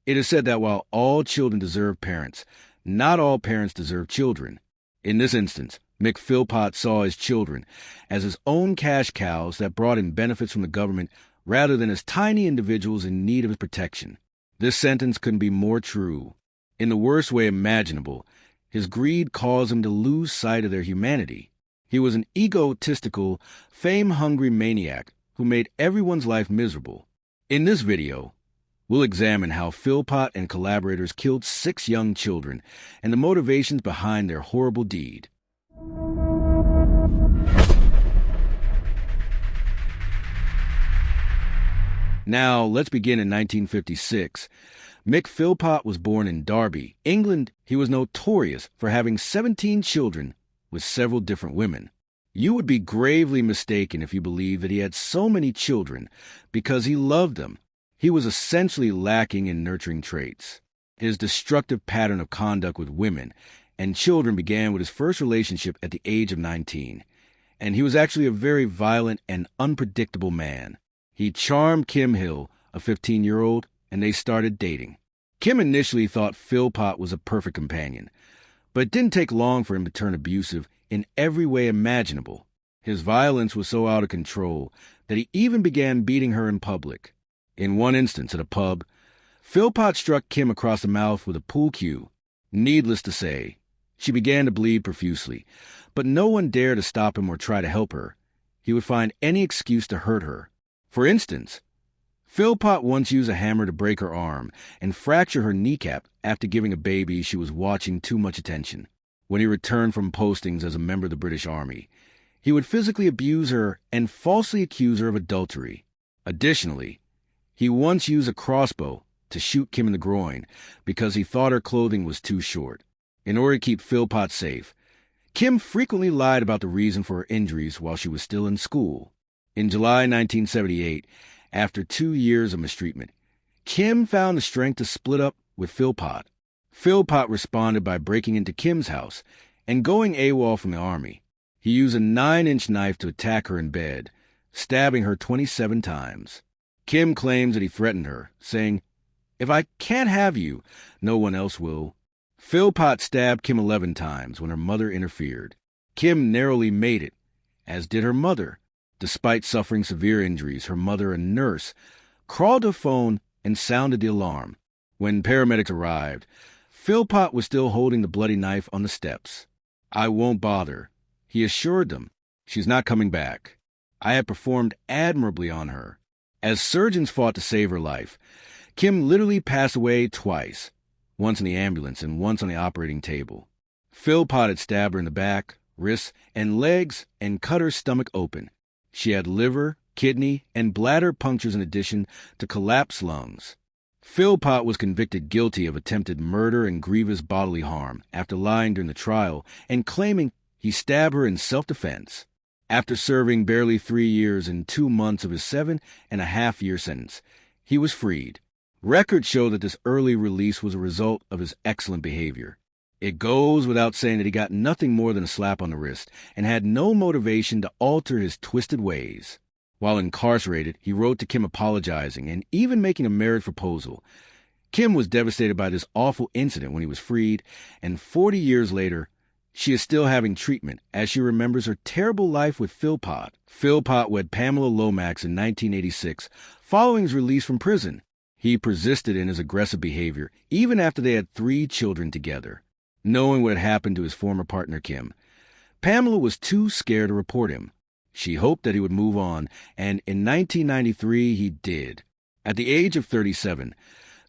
It is said that while all children deserve parents, not all parents deserve children. In this instance, Mick Phillpott saw his children as his own cash cows that brought in benefits from the government rather than as tiny individuals in need of his protection. This sentence couldn't be more true. In the worst way imaginable, his greed caused him to lose sight of their humanity. He was an egotistical, fame-hungry maniac who made everyone's life miserable. In this video, we'll examine how Phillpott and collaborators killed 6 young children and the motivations behind their horrible deed. Now, let's begin in 1956. Mick Phillpott was born in Derby, England. He was notorious for having 17 children with several different women. You would be gravely mistaken if you believed that he had so many children because he loved them. He was essentially lacking in nurturing traits. His destructive pattern of conduct with women and children began with his first relationship at the age of 19, and he was actually a very violent and unpredictable man. He charmed Kim Hill, a 15-year-old, and they started dating. Kim initially thought Phillpott was a perfect companion, but it didn't take long for him to turn abusive in every way imaginable. His violence was so out of control that he even began beating her in public. In one instance at a pub, Phillpott struck Kim across the mouth with a pool cue. Needless to say, she began to bleed profusely, but no one dared to stop him or try to help her. He would find any excuse to hurt her. For instance, Phillpott once used a hammer to break her arm and fracture her kneecap after giving a baby she was watching too much attention. When he returned from postings as a member of the British Army, he would physically abuse her and falsely accuse her of adultery. Additionally, he once used a crossbow to shoot Kim in the groin because he thought her clothing was too short. In order to keep Phillpott safe, Kim frequently lied about the reason for her injuries while she was still in school. In July 1978, after 2 years of mistreatment, Kim found the strength to split up with Phillpott. Phillpott responded by breaking into Kim's house and going AWOL from the army. He used a 9-inch knife to attack her in bed, stabbing her 27 times. Kim claims that he threatened her, saying, "If I can't have you, no one else will." Phillpott stabbed Kim 11 times when her mother interfered. Kim narrowly made it, as did her mother. Despite suffering severe injuries, her mother, a nurse, crawled to a phone and sounded the alarm. When paramedics arrived, Phillpott was still holding the bloody knife on the steps. "I won't bother," he assured them. "She's not coming back. I have performed admirably on her." As surgeons fought to save her life, Kim literally passed away twice, once in the ambulance and once on the operating table. Phillpott had stabbed her in the back, wrists, and legs and cut her stomach open. She had liver, kidney, and bladder punctures in addition to collapsed lungs. Phillpott was convicted guilty of attempted murder and grievous bodily harm after lying during the trial and claiming he stabbed her in self-defense. After serving barely 3 years and 2 months of his 7.5-year sentence, he was freed. Records show that this early release was a result of his excellent behavior. It goes without saying that he got nothing more than a slap on the wrist and had no motivation to alter his twisted ways. While incarcerated, he wrote to Kim apologizing and even making a marriage proposal. Kim was devastated by this awful incident when he was freed, and 40 years later, she is still having treatment as she remembers her terrible life with Phillpott. Phillpott wed Pamela Lomax in 1986 following his release from prison. He persisted in his aggressive behavior even after they had 3 children together. Knowing what had happened to his former partner, Kim, Pamela was too scared to report him. She hoped that he would move on, and in 1993 he did. At the age of 37,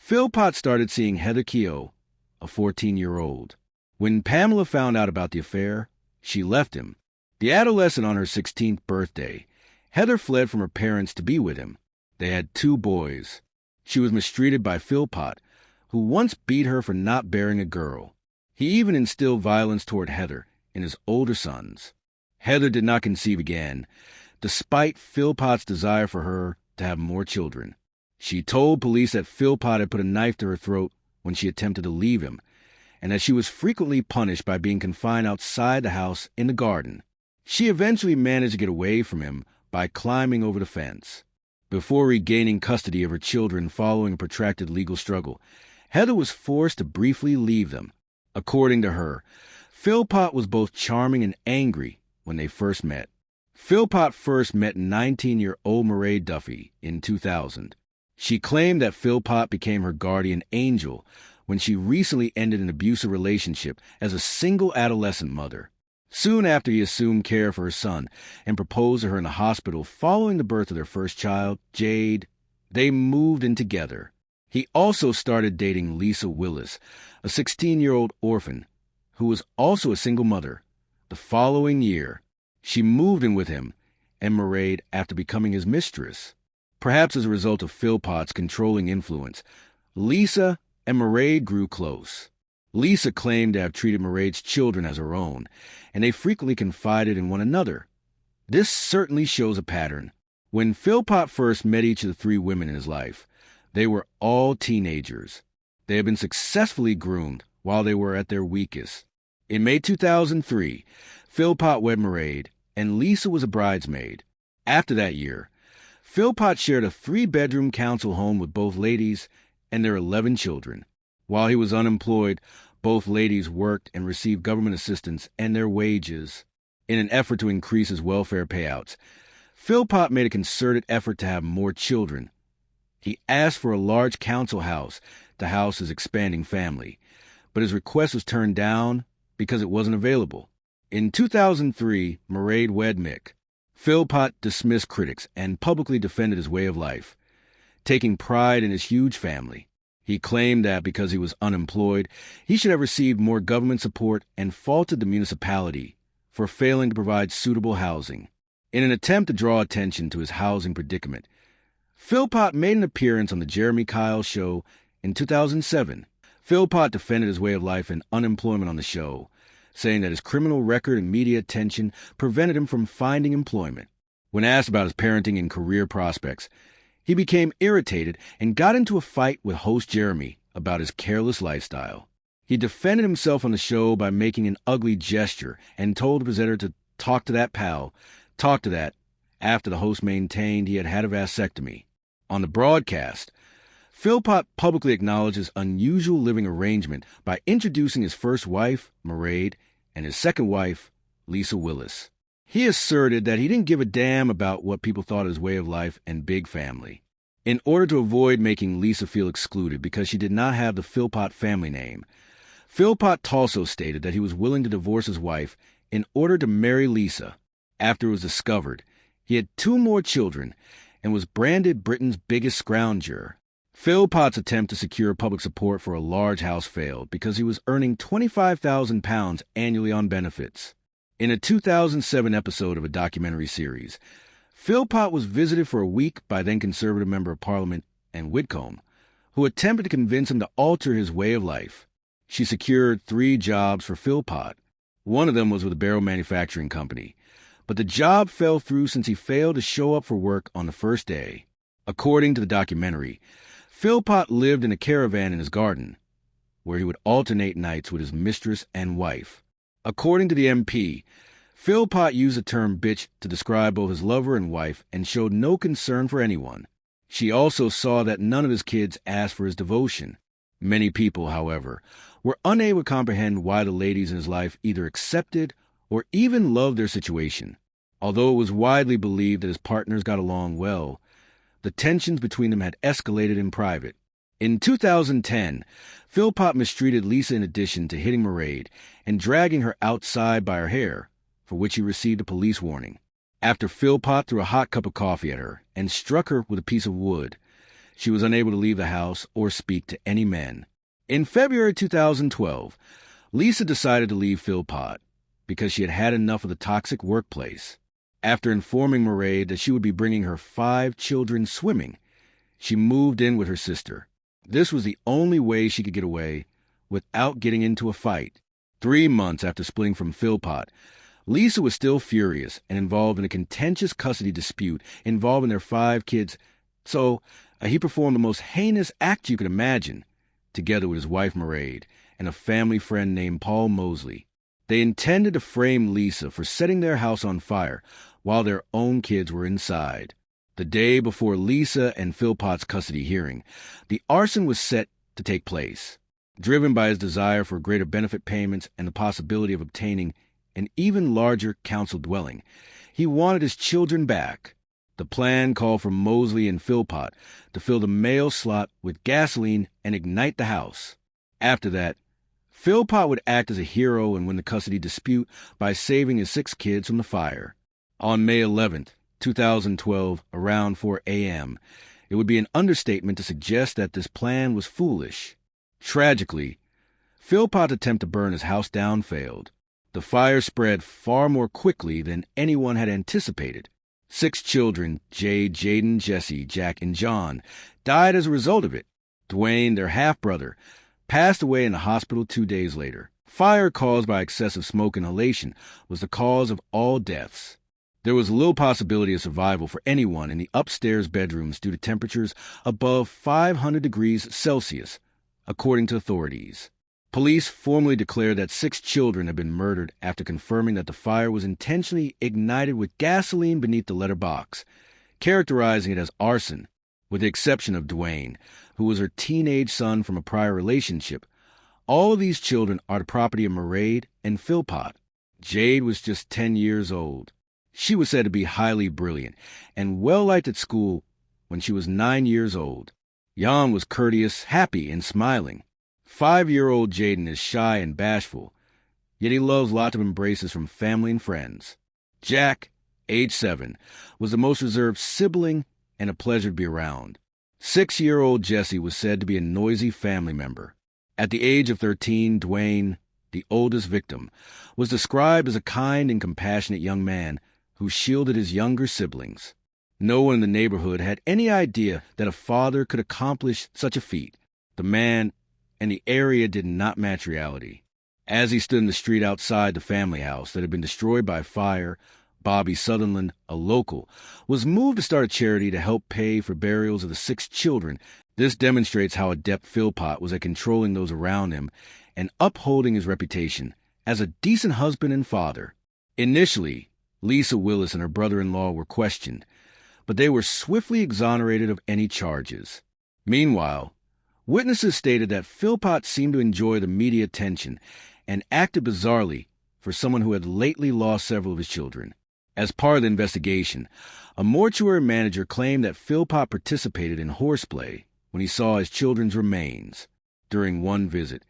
Phillpott started seeing Heather Keogh, a 14-year-old. When Pamela found out about the affair, she left him. The adolescent on her 16th birthday, Heather fled from her parents to be with him. They had 2 boys. She was mistreated by Phillpott, who once beat her for not bearing a girl. He even instilled violence toward Heather and his older sons. Heather did not conceive again, despite Phillpott's desire for her to have more children. She told police that Phillpott had put a knife to her throat when she attempted to leave him, and that she was frequently punished by being confined outside the house in the garden. She eventually managed to get away from him by climbing over the fence. Before regaining custody of her children following a protracted legal struggle, Heather was forced to briefly leave them. According to her, Phillpott was both charming and angry when they first met. Phillpott first met 19-year-old Mairead Duffy in 2000. She claimed that Phillpott became her guardian angel when she recently ended an abusive relationship as a single adolescent mother. Soon after he assumed care for her son and proposed to her in the hospital following the birth of their first child, Jade, they moved in together. He also started dating Lisa Willis, a 16-year-old orphan who was also a single mother. The following year, she moved in with him and Mairead after becoming his mistress. Perhaps as a result of Phillpott's controlling influence, Lisa and Mairead grew close. Lisa claimed to have treated Mairead's children as her own, and they frequently confided in one another. This certainly shows a pattern. When Phillpott first met each of the three women in his life, they were all teenagers. They had been successfully groomed while they were at their weakest. In May 2003, Phillpott wed Mairead, and Lisa was a bridesmaid. After that year, Phillpott shared a 3-bedroom council home with both ladies and their 11 children. While he was unemployed, both ladies worked and received government assistance and their wages. In an effort to increase his welfare payouts, Phillpott made a concerted effort to have more children. He asked for a large council house to house his expanding family, but his request was turned down because it wasn't available. In 2003, Mairead wed Mick. Phillpott dismissed critics and publicly defended his way of life, taking pride in his huge family. He claimed that because he was unemployed, he should have received more government support and faulted the municipality for failing to provide suitable housing. In an attempt to draw attention to his housing predicament, Phillpott made an appearance on The Jeremy Kyle Show in 2007. Phillpott defended his way of life and unemployment on the show, saying that his criminal record and media attention prevented him from finding employment. When asked about his parenting and career prospects, he became irritated and got into a fight with host Jeremy about his careless lifestyle. He defended himself on the show by making an ugly gesture and told the presenter to talk to that pal, talk to that, after the host maintained he had had a vasectomy. On the broadcast, Phillpott publicly acknowledged his unusual living arrangement by introducing his first wife, Mairead, and his second wife, Lisa Willis. He asserted that he didn't give a damn about what people thought of his way of life and big family. In order to avoid making Lisa feel excluded because she did not have the Phillpott family name, Phillpott also stated that he was willing to divorce his wife in order to marry Lisa. After it was discovered, he had 2 more children and was branded Britain's biggest scrounger. Phillpott's attempt to secure public support for a large house failed because he was earning £25,000 annually on benefits. In a 2007 episode of a documentary series, Phillpott was visited for a week by then-Conservative Member of Parliament Anne Whitcomb, who attempted to convince him to alter his way of life. She secured 3 jobs for Phillpott. One of them was with a barrel manufacturing company, but the job fell through since he failed to show up for work on the first day. According to the documentary, Phillpott lived in a caravan in his garden, where he would alternate nights with his mistress and wife. According to the MP, Phillpott used the term bitch to describe both his lover and wife and showed no concern for anyone. She also saw that none of his kids asked for his devotion. Many people, however, were unable to comprehend why the ladies in his life either accepted or even loved their situation. Although it was widely believed that his partners got along well, the tensions between them had escalated in private. In 2010, Phillpott mistreated Lisa in addition to hitting Mairead and dragging her outside by her hair, for which he received a police warning. After Phillpott threw a hot cup of coffee at her and struck her with a piece of wood, she was unable to leave the house or speak to any men. In February 2012, Lisa decided to leave Phillpott because she had had enough of the toxic workplace. After informing Mairead that she would be bringing her 5 children swimming, she moved in with her sister. This was the only way she could get away without getting into a fight. 3 months after splitting from Phillpott, Lisa was still furious and involved in a contentious custody dispute involving their 5 kids, so he performed the most heinous act you could imagine, together with his wife Mairead and a family friend named Paul Mosley. They intended to frame Lisa for setting their house on fire while their own kids were inside. The day before Lisa and Phillpott's custody hearing, the arson was set to take place. Driven by his desire for greater benefit payments and the possibility of obtaining an even larger council dwelling, he wanted his children back. The plan called for Mosley and Phillpott to fill the male slot with gasoline and ignite the house. After that, Phillpott would act as a hero and win the custody dispute by saving his 6 kids from the fire. On May 11th, 2012, around 4 a.m., it would be an understatement to suggest that this plan was foolish. Tragically, Phillpott's attempt to burn his house down failed. The fire spread far more quickly than anyone had anticipated. 6 children, Jade, Jaden, Jesse, Jack, and John, died as a result of it. Dwayne, their half-brother, passed away in the hospital 2 days later. Fire caused by excessive smoke inhalation was the cause of all deaths. There was little possibility of survival for anyone in the upstairs bedrooms due to temperatures above 500 degrees Celsius, according to authorities. Police formally declared that 6 children had been murdered after confirming that the fire was intentionally ignited with gasoline beneath the letter box, characterizing it as arson, with the exception of Dwayne, who was her teenage son from a prior relationship. All of these children are the property of Mairead and Phillpott. Jade was just 10 years old. She was said to be highly brilliant and well-liked at school when she was 9 years old. Jan was courteous, happy, and smiling. 5-year-old Jaden is shy and bashful, yet he loves lots of embraces from family and friends. Jack, age 7, was the most reserved sibling and a pleasure to be around. 6-year-old Jesse was said to be a noisy family member. At the age of 13, Dwayne, the oldest victim, was described as a kind and compassionate young man who shielded his younger siblings. No one in the neighborhood had any idea that a father could accomplish such a feat. The man and the area did not match reality. As he stood in the street outside the family house that had been destroyed by fire, Bobby Sutherland, a local, was moved to start a charity to help pay for burials of the 6 children. This demonstrates how adept Phillpott was at controlling those around him and upholding his reputation as a decent husband and father. Initially, Lisa Willis and her brother-in-law were questioned, but they were swiftly exonerated of any charges. Meanwhile, witnesses stated that Phillpott seemed to enjoy the media attention and acted bizarrely for someone who had lately lost several of his children. As part of the investigation, a mortuary manager claimed that Phillpott participated in horseplay when he saw his children's remains. During one visit,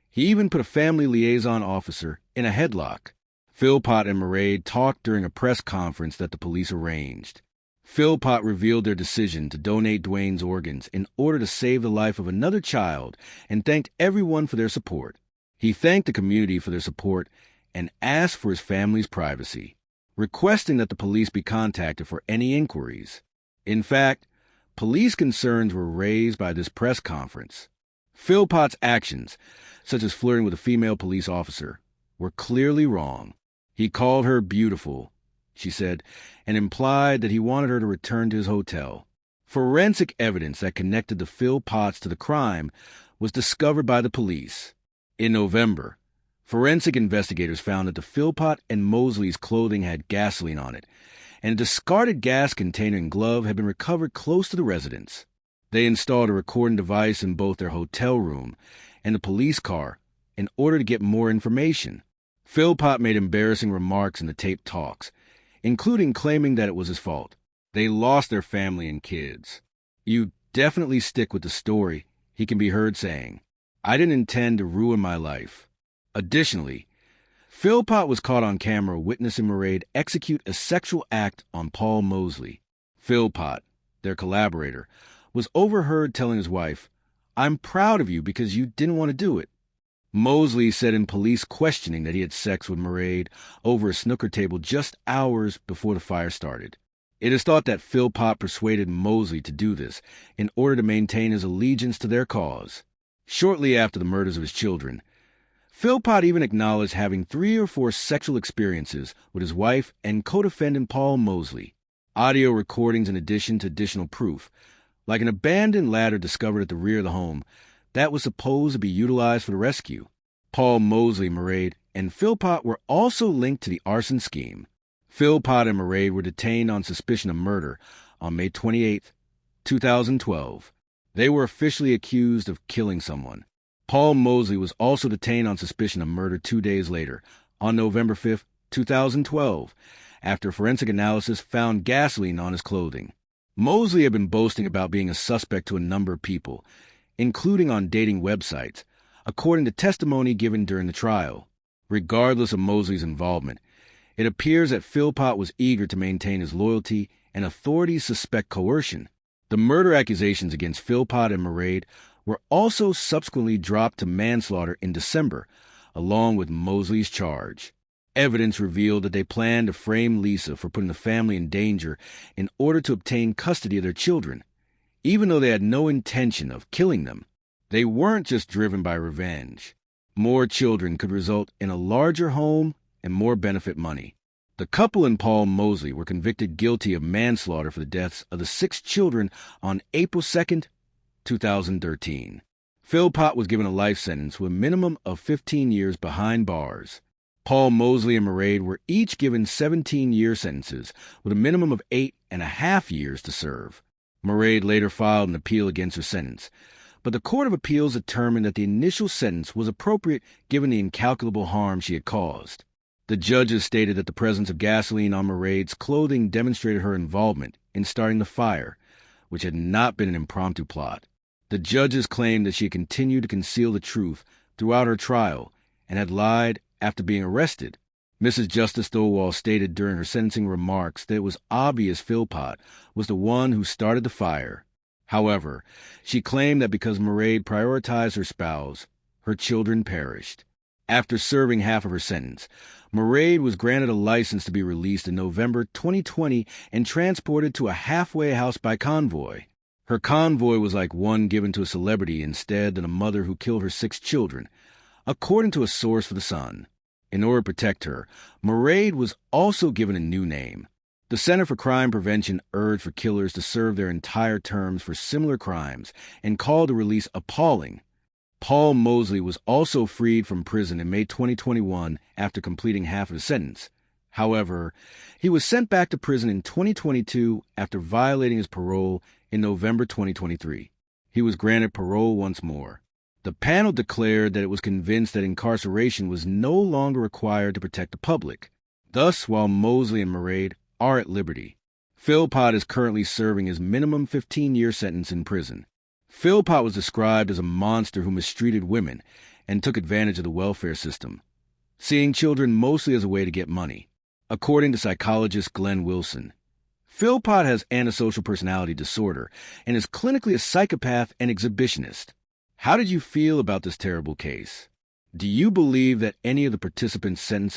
he even put a family liaison officer in a headlock. Phillpott and Mairead talked during a press conference that the police arranged. Phillpott revealed their decision to donate Dwayne's organs in order to save the life of another child and thanked everyone for their support. He thanked the community for their support and asked for his family's privacy, requesting that the police be contacted for any inquiries. In fact, police concerns were raised by this press conference. Phillpott's actions, such as flirting with a female police officer, were clearly wrong. He called her beautiful, she said, and implied that he wanted her to return to his hotel. Forensic evidence that connected the Phillpotts to the crime was discovered by the police. In November, forensic investigators found that the Phillpott and Mosley's clothing had gasoline on it, and a discarded gas container and glove had been recovered close to the residence. They installed a recording device in both their hotel room and the police car in order to get more information. Phillpott made embarrassing remarks in the taped talks, including claiming that it was his fault. They lost their family and kids. "You definitely stick with the story," he can be heard saying. "I didn't intend to ruin my life." Additionally, Phillpott was caught on camera witnessing Mairead execute a sexual act on Paul Mosley. Phillpott, their collaborator, was overheard telling his wife, "I'm proud of you because you didn't want to do it." Mosley said in police questioning that he had sex with Mairead over a snooker table just hours before the fire started. It is thought that Phillpott persuaded Mosley to do this in order to maintain his allegiance to their cause. Shortly after the murders of his children, Phillpott even acknowledged having 3 or 4 sexual experiences with his wife and co-defendant Paul Mosley. Audio recordings in addition to additional proof, like an abandoned ladder discovered at the rear of the home, that was supposed to be utilized for the rescue. Paul Mosley, Mairead, and Phillpott were also linked to the arson scheme. Phillpott and Mairead were detained on suspicion of murder on May 28, 2012. They were officially accused of killing someone. Paul Mosley was also detained on suspicion of murder 2 days later, on November 5, 2012, after forensic analysis found gasoline on his clothing. Mosley had been boasting about being a suspect to a number of people, including on dating websites, according to testimony given during the trial. Regardless of Mosley's involvement, it appears that Phillpott was eager to maintain his loyalty, and authorities suspect coercion. The murder accusations against Phillpott and Mairead were also subsequently dropped to manslaughter in December, along with Mosley's charge. Evidence revealed that they planned to frame Lisa for putting the family in danger in order to obtain custody of their children. Even though they had no intention of killing them, they weren't just driven by revenge. More children could result in a larger home and more benefit money. The couple and Paul Mosley were convicted guilty of manslaughter for the deaths of the 6 children on April 2, 2013. Phillpott was given a life sentence with a minimum of 15 years behind bars. Paul Mosley and Mairead were each given 17-year sentences with a minimum of 8.5 years to serve. Mairead later filed an appeal against her sentence, but the Court of Appeals determined that the initial sentence was appropriate given the incalculable harm she had caused. The judges stated that the presence of gasoline on Mairead's clothing demonstrated her involvement in starting the fire, which had not been an impromptu plot. The judges claimed that she had continued to conceal the truth throughout her trial and had lied after being arrested. Mrs. Justice Stowell stated during her sentencing remarks that it was obvious Phillpott was the one who started the fire. However, she claimed that because Mairead prioritized her spouse, her children perished. After serving half of her sentence, Mairead was granted a license to be released in November 2020 and transported to a halfway house by convoy. Her convoy was like one given to a celebrity instead than a mother who killed her 6 children, according to a source for The Sun. In order to protect her, Mairead was also given a new name. The Center for Crime Prevention urged for killers to serve their entire terms for similar crimes and called the release appalling. Paul Mosley was also freed from prison in May 2021 after completing half of the sentence. However, he was sent back to prison in 2022 after violating his parole in November 2023. He was granted parole once more. The panel declared that it was convinced that incarceration was no longer required to protect the public. Thus, while Mosley and Mairead are at liberty, Phillpott is currently serving his minimum 15-year sentence in prison. Phillpott was described as a monster who mistreated women and took advantage of the welfare system, seeing children mostly as a way to get money. According to psychologist Glenn Wilson, Phillpott has antisocial personality disorder and is clinically a psychopath and exhibitionist. How did you feel about this terrible case? Do you believe that any of the participants' sentences